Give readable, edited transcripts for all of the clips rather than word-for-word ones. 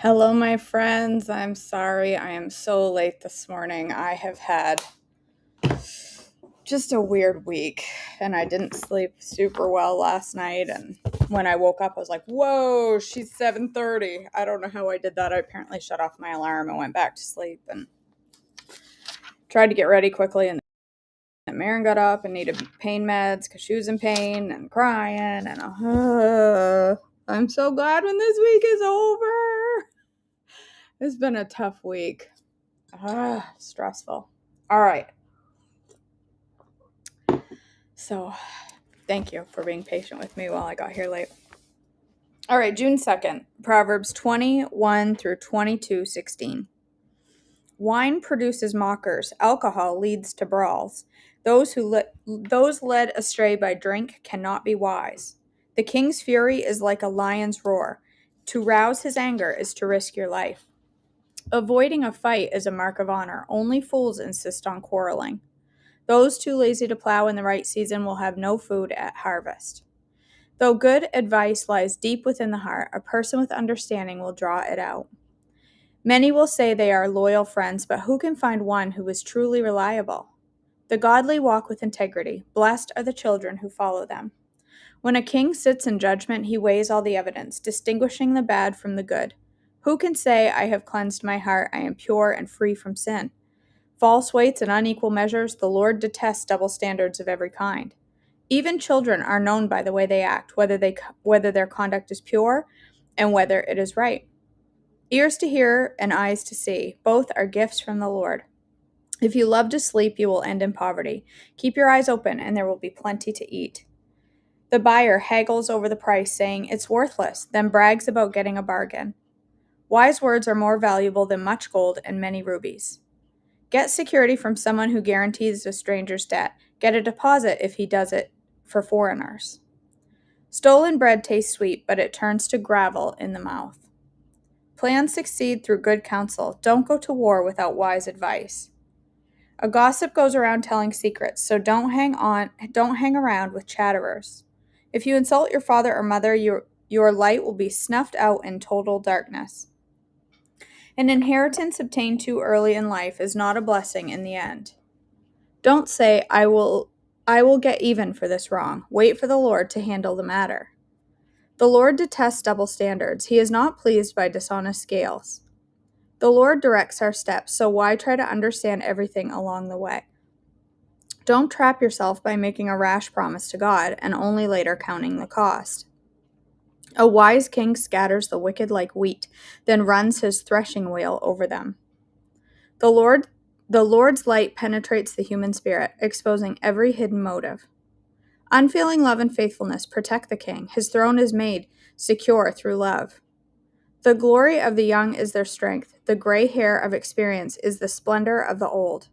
Hello, my friends. I'm sorry I am so late this morning. I have had just a weird week and I didn't sleep super well last night. And when I woke up, I was like, whoa, she's 7:30. I don't know how I did that. I apparently shut off my alarm and went back to sleep and tried to get ready quickly. And then Marin got up and needed pain meds because she was in pain and crying. And I'm so glad when this week is over. It's been a tough week. Stressful. All right. So, thank you for being patient with me while I got here late. All right, June 2nd, Proverbs 21 through 22:16. Wine produces mockers, alcohol leads to brawls. Those led astray by drink cannot be wise. The king's fury is like a lion's roar. To rouse his anger is to risk your life. Avoiding a fight is a mark of honor. Only fools insist on quarreling. Those too lazy to plow in the right season will have no food at harvest. Though good advice lies deep within the heart, a person with understanding will draw it out. Many will say they are loyal friends, but who can find one who is truly reliable? The godly walk with integrity. Blessed are the children who follow them. When a king sits in judgment, he weighs all the evidence, distinguishing the bad from the good. Who can say, I have cleansed my heart, I am pure and free from sin? False weights and unequal measures, the Lord detests double standards of every kind. Even children are known by the way they act, whether their conduct is pure and whether it is right. Ears to hear and eyes to see, both are gifts from the Lord. If you love to sleep, you will end in poverty. Keep your eyes open, and there will be plenty to eat. The buyer haggles over the price, saying it's worthless, then brags about getting a bargain. Wise words are more valuable than much gold and many rubies. Get security from someone who guarantees a stranger's debt. Get a deposit if he does it for foreigners. Stolen bread tastes sweet, but it turns to gravel in the mouth. Plans succeed through good counsel. Don't go to war without wise advice. A gossip goes around telling secrets, so don't hang around with chatterers. If you insult your father or mother, your light will be snuffed out in total darkness. An inheritance obtained too early in life is not a blessing in the end. Don't say, I will get even for this wrong. Wait for the Lord to handle the matter. The Lord detests double standards. He is not pleased by dishonest scales. The Lord directs our steps, so why try to understand everything along the way? Don't trap yourself by making a rash promise to God and only later counting the cost. A wise king scatters the wicked like wheat, then runs his threshing wheel over them. The Lord's light penetrates the human spirit, exposing every hidden motive. Unfailing love and faithfulness protect the king. His throne is made secure through love. The glory of the young is their strength. The gray hair of experience is the splendor of the old.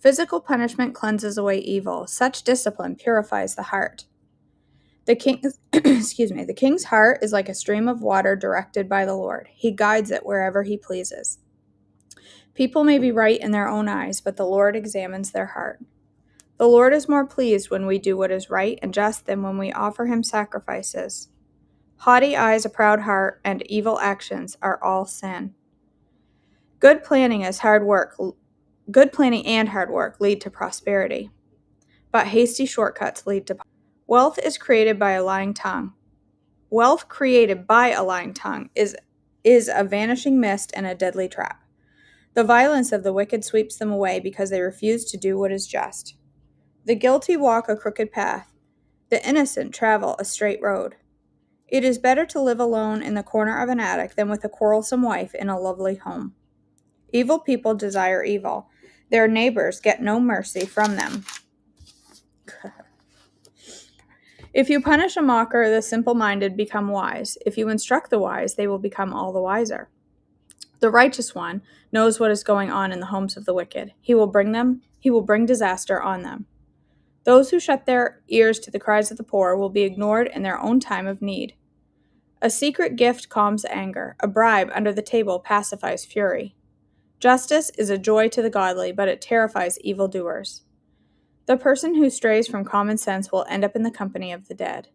Physical punishment cleanses away evil. Such discipline purifies the heart. The king's heart is like a stream of water directed by the Lord. He guides it wherever he pleases. People may be right in their own eyes, but the Lord examines their heart. The Lord is more pleased when we do what is right and just than when we offer him sacrifices. Haughty eyes, a proud heart, and evil actions are all sin. Good planning and hard work lead to prosperity, but hasty shortcuts lead to poverty. Wealth created by a lying tongue is a vanishing mist and a deadly trap. The violence of the wicked sweeps them away because they refuse to do what is just. The guilty walk a crooked path. The innocent travel a straight road. It is better to live alone in the corner of an attic than with a quarrelsome wife in a lovely home. Evil people desire evil. Their neighbors get no mercy from them. If you punish a mocker, the simple-minded become wise. If you instruct the wise, they will become all the wiser. The righteous one knows what is going on in the homes of the wicked. He will bring disaster on them. Those who shut their ears to the cries of the poor will be ignored in their own time of need. A secret gift calms anger. A bribe under the table pacifies fury. Justice is a joy to the godly, but it terrifies evildoers. The person who strays from common sense will end up in the company of the dead.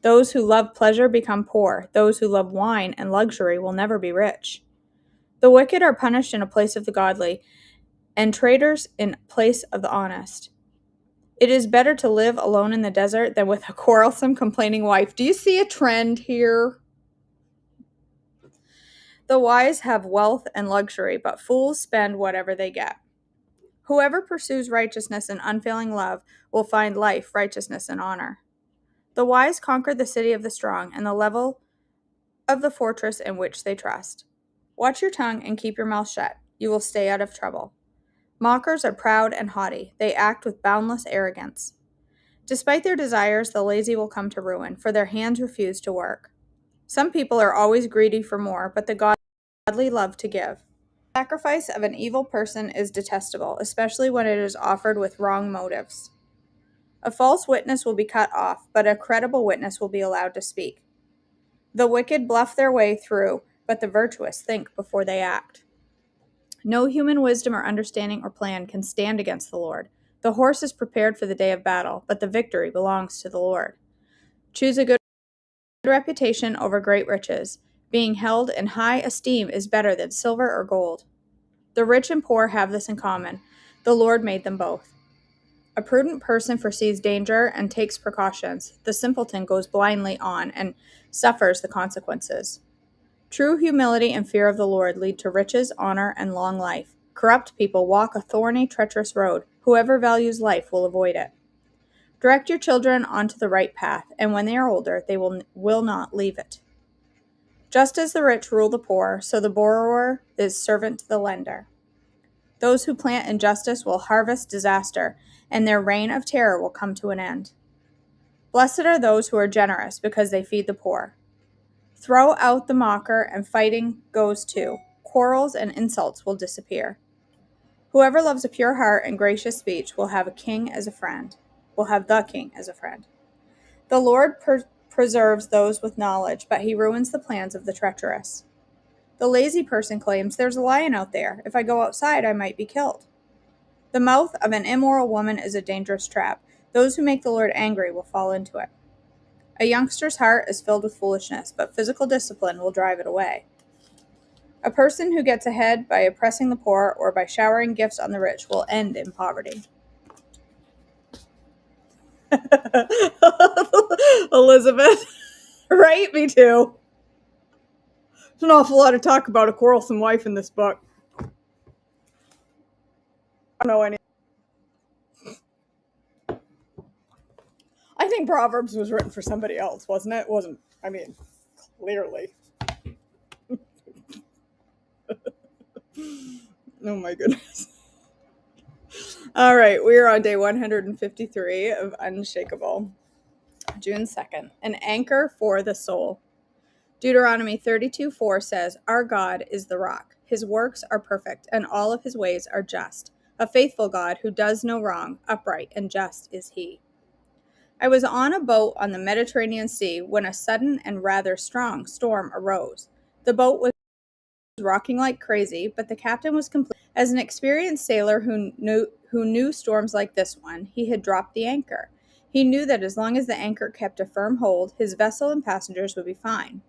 Those who love pleasure become poor. Those who love wine and luxury will never be rich. The wicked are punished in a place of the godly, and traitors in place of the honest. It is better to live alone in the desert than with a quarrelsome, complaining wife. Do you see a trend here? The wise have wealth and luxury, but fools spend whatever they get. Whoever pursues righteousness and unfailing love will find life, righteousness, and honor. The wise conquer the city of the strong and the level of the fortress in which they trust. Watch your tongue and keep your mouth shut. You will stay out of trouble. Mockers are proud and haughty. They act with boundless arrogance. Despite their desires, the lazy will come to ruin, for their hands refuse to work. Some people are always greedy for more, but the godly love to give. The sacrifice of an evil person is detestable, especially when it is offered with wrong motives. A false witness will be cut off, but a credible witness will be allowed to speak. The wicked bluff their way through, but the virtuous think before they act. No human wisdom or understanding or plan can stand against the Lord. The horse is prepared for the day of battle, but the victory belongs to the Lord. Choose a good reputation over great riches. Being held in high esteem is better than silver or gold. The rich and poor have this in common. The Lord made them both. A prudent person foresees danger and takes precautions. The simpleton goes blindly on and suffers the consequences. True humility and fear of the Lord lead to riches, honor, and long life. Corrupt people walk a thorny, treacherous road. Whoever values life will avoid it. Direct your children onto the right path, and when they are older, they will not leave it. Just as the rich rule the poor, so the borrower is servant to the lender. Those who plant injustice will harvest disaster, and their reign of terror will come to an end. Blessed are those who are generous, because they feed the poor. Throw out the mocker, and fighting goes too. Quarrels and insults will disappear. Whoever loves a pure heart and gracious speech will have a king as a friend. Will have the king as a friend. The Lord preserves those with knowledge, but he ruins the plans of the treacherous. The lazy person claims, "There's a lion out there. If I go outside, I might be killed." The mouth of an immoral woman is a dangerous trap. Those who make the Lord angry will fall into it. A youngster's heart is filled with foolishness, but physical discipline will drive it away. A person who gets ahead by oppressing the poor or by showering gifts on the rich will end in poverty. Elizabeth, right? Me too. There's an awful lot of talk about a quarrelsome wife in this book. I don't know any. I think Proverbs was written for somebody else, wasn't it? Wasn't, I mean, clearly. Oh my goodness. All right, we are on day 153 of Unshakable. June 2nd, an anchor for the soul. Deuteronomy 32:4 says, "Our God is the rock. His works are perfect, and all of his ways are just. A faithful God who does no wrong, upright and just is he." I was on a boat on the Mediterranean Sea when a sudden and rather strong storm arose. The boat was rocking like crazy, but the captain was complete. As an experienced sailor who knew storms like this one, he had dropped the anchor. He knew that as long as the anchor kept a firm hold, his vessel and passengers would be fine.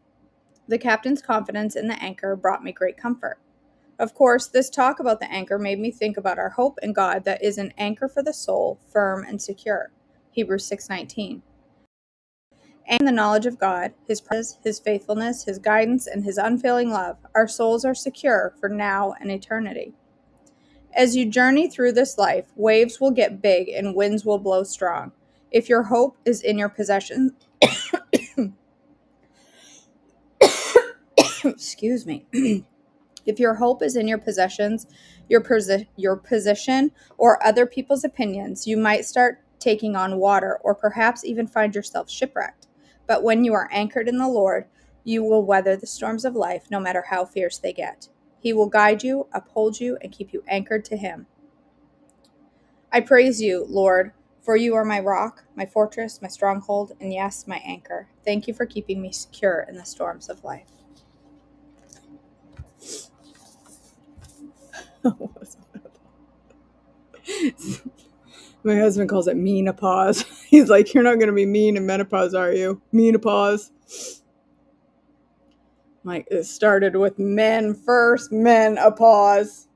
The captain's confidence in the anchor brought me great comfort. Of course, this talk about the anchor made me think about our hope in God that is an anchor for the soul, firm and secure. Hebrews 6:19. And the knowledge of God, his presence, his faithfulness, his guidance, and his unfailing love, our souls are secure for now and eternity. As you journey through this life, waves will get big and winds will blow strong. If your hope is in your possessions, excuse me. If your hope is in your possessions, your position, or other people's opinions, you might start taking on water or perhaps even find yourself shipwrecked. But when you are anchored in the Lord, you will weather the storms of life no matter how fierce they get. He will guide you, uphold you, and keep you anchored to him. I praise you, Lord, for you are my rock, my fortress, my stronghold, and yes, my anchor. Thank you for keeping me secure in the storms of life. My husband calls it menopause. He's like, you're not going to be mean in menopause, are you? Menopause. Like, it started with men first, menopause.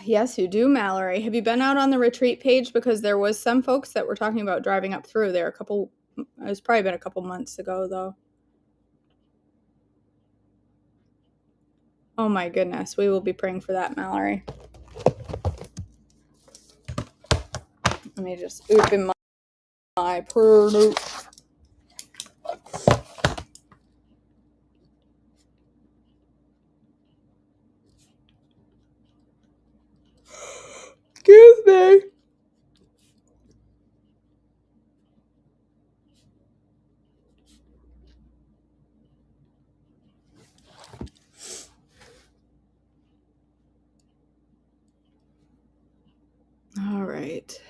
Yes, you do, Mallory. Have you been out on the retreat page? Because there was some folks that were talking about driving up through there it's probably been a couple months ago, though. Oh my goodness. We will be praying for that, Mallory. Let me just open my prayer note. Excuse me. All right.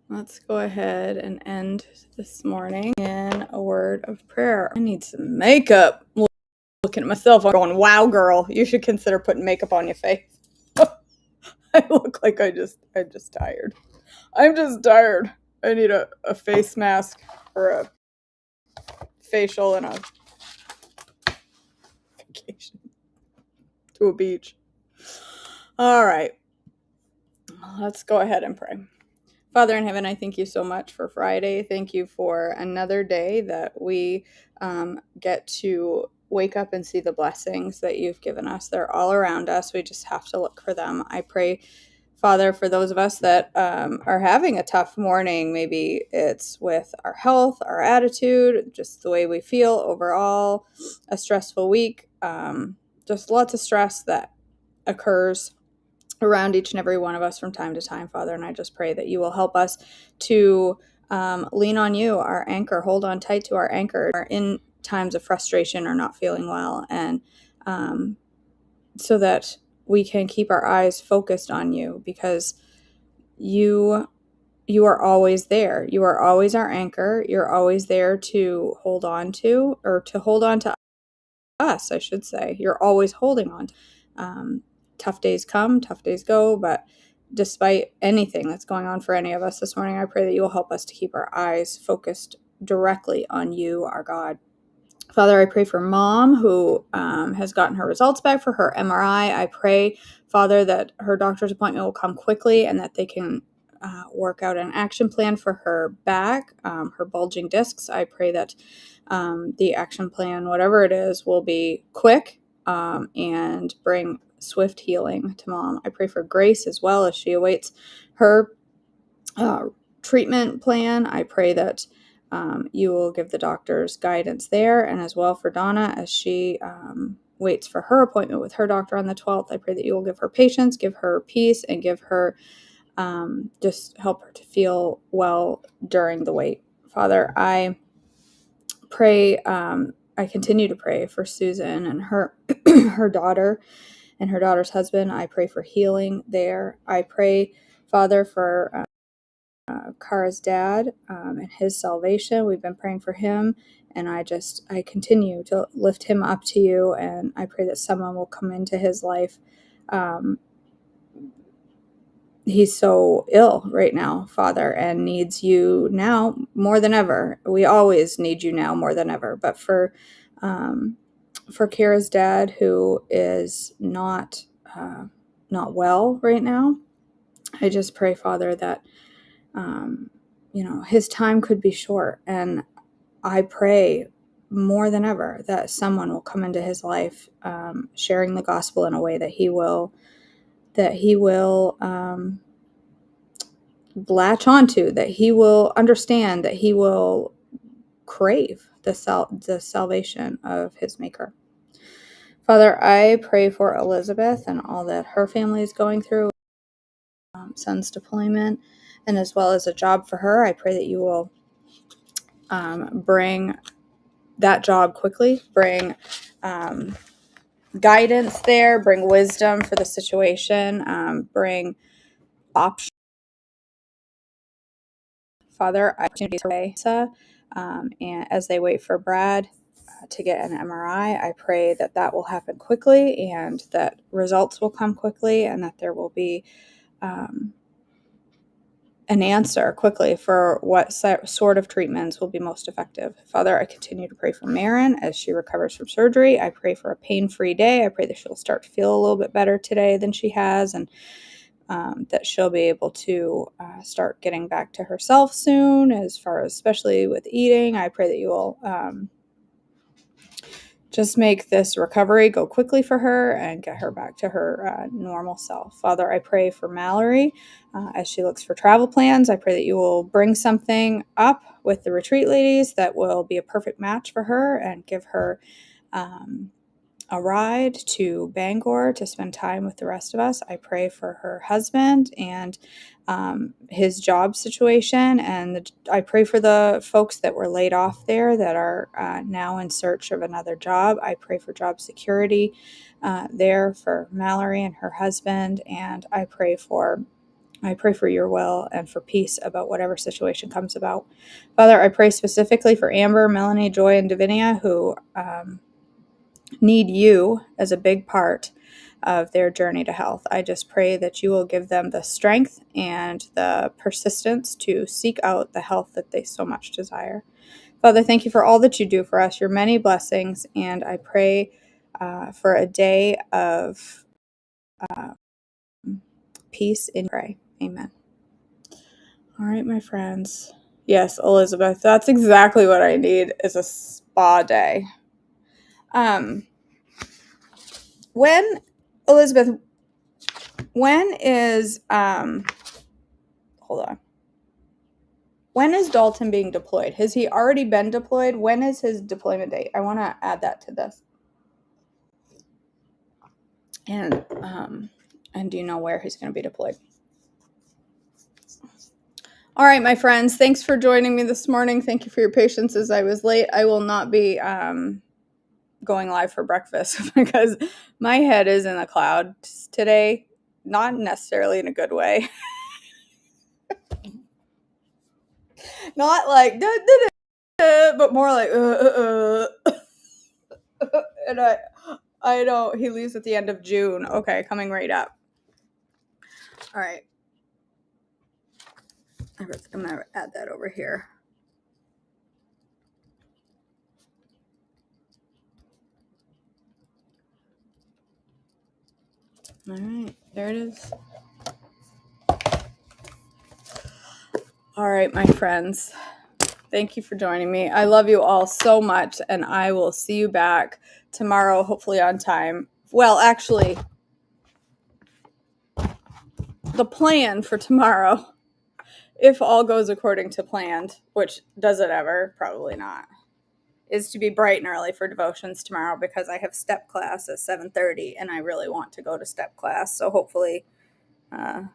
Let's go ahead and end this morning in a word of prayer. I need some makeup. Looking at myself, I'm going, wow, girl, you should consider putting makeup on your face. I look like I'm just tired. I'm just tired. I need a face mask or a facial and a vacation to a beach. All right. Let's go ahead and pray. Father in heaven, I thank you so much for Friday. Thank you for another day that we get to wake up and see the blessings that you've given us. They're all around us. We just have to look for them. I pray, Father, for those of us that are having a tough morning, maybe it's with our health, our attitude, just the way we feel overall, a stressful week, just lots of stress that occurs around each and every one of us from time to time, Father. And I just pray that you will help us to lean on you, our anchor, hold on tight to our anchor in times of frustration or not feeling well. And so that we can keep our eyes focused on you, because you are always there. You are always our anchor. You're always there to hold on to, or to hold on to us, I should say. You're always holding on. Tough days come, tough days go, but despite anything that's going on for any of us this morning, I pray that you will help us to keep our eyes focused directly on you, our God. Father, I pray for Mom, who has gotten her results back for her MRI. I pray, Father, that her doctor's appointment will come quickly and that they can work out an action plan for her back, her bulging discs. I pray that the action plan, whatever it is, will be quick and bring swift healing to Mom. I pray for Grace as well as she awaits her treatment plan. I pray that you will give the doctors guidance there, and as well for Donna as she waits for her appointment with her doctor on the 12th. I pray that you will give her patience, give her peace, and give her just help her to feel well during the wait. Father, I pray, I continue to pray for Susan and her her daughter and her daughter's husband. I pray for healing there. I pray, Father, for Kara's dad and his salvation. We've been praying for him, and I continue to lift him up to you, and I pray that someone will come into his life. He's so ill right now, Father, and needs you now more than ever. We always need you now more than ever, but for Kara's dad, who is not well right now, I just pray, Father, that his time could be short, and I pray more than ever that someone will come into his life, sharing the gospel in a way that he will latch onto, that he will understand, that he will crave the salvation of his Maker. Father, I pray for Elizabeth and all that her family is going through, son's deployment, and as well as a job for her. I pray that you will bring that job quickly, bring guidance there, bring wisdom for the situation, bring options. Father, opportunities for and as they wait for Brad, to get an MRI. I pray that that will happen quickly and that results will come quickly and that there will be an answer quickly for what sort of treatments will be most effective. Father, I continue to pray for Marin as she recovers from surgery. I pray for a pain-free day. I pray that she'll start to feel a little bit better today than she has, and that she'll be able to start getting back to herself soon, as far as especially with eating. I pray that you will just make this recovery go quickly for her and get her back to her normal self. Father, I pray for Mallory as she looks for travel plans. I pray that you will bring something up with the retreat ladies that will be a perfect match for her and give her a ride to Bangor to spend time with the rest of us. I pray for her husband and his job situation, and I pray for the folks that were laid off there that are now in search of another job. I pray for job security there for Mallory and her husband, and I pray for your will and for peace about whatever situation comes about. Father, I pray specifically for Amber, Melanie, Joy, and Davinia, who need you as a big part of their journey to health. I just pray that you will give them the strength and the persistence to seek out the health that they so much desire. Father, thank you for all that you do for us, your many blessings, and I pray for a day of peace in pray. Amen. All right, my friends. Yes, Elizabeth, that's exactly what I need is a spa day. Elizabeth, when is hold on. When is Dalton being deployed? Has he already been deployed? When is his deployment date? I want to add that to this. And do you know where he's going to be deployed? All right, my friends, thanks for joining me this morning. Thank you for your patience as I was late. I will not be going live for breakfast because my head is in the clouds today, not necessarily in a good way. Not like but more like and I don't. He leaves at the end of June. Okay, coming right up. All right. I'm gonna add that over here. All right, there it is. All right, my friends. Thank you for joining me. I love you all so much, and I will see you back tomorrow, hopefully on time. Well, actually, the plan for tomorrow, if all goes according to planned, which does it ever? Probably not, is to be bright and early for devotions tomorrow because I have step class at 7:30, and I really want to go to step class. So hopefully my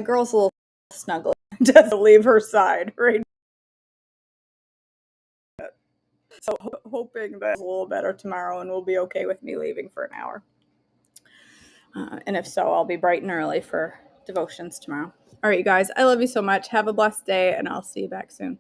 girl's a little snuggly. Doesn't leave her side right. So hoping that it's a little better tomorrow and we'll be okay with me leaving for an hour. And if so, I'll be bright and early for devotions tomorrow. All right, you guys, I love you so much. Have a blessed day, and I'll see you back soon.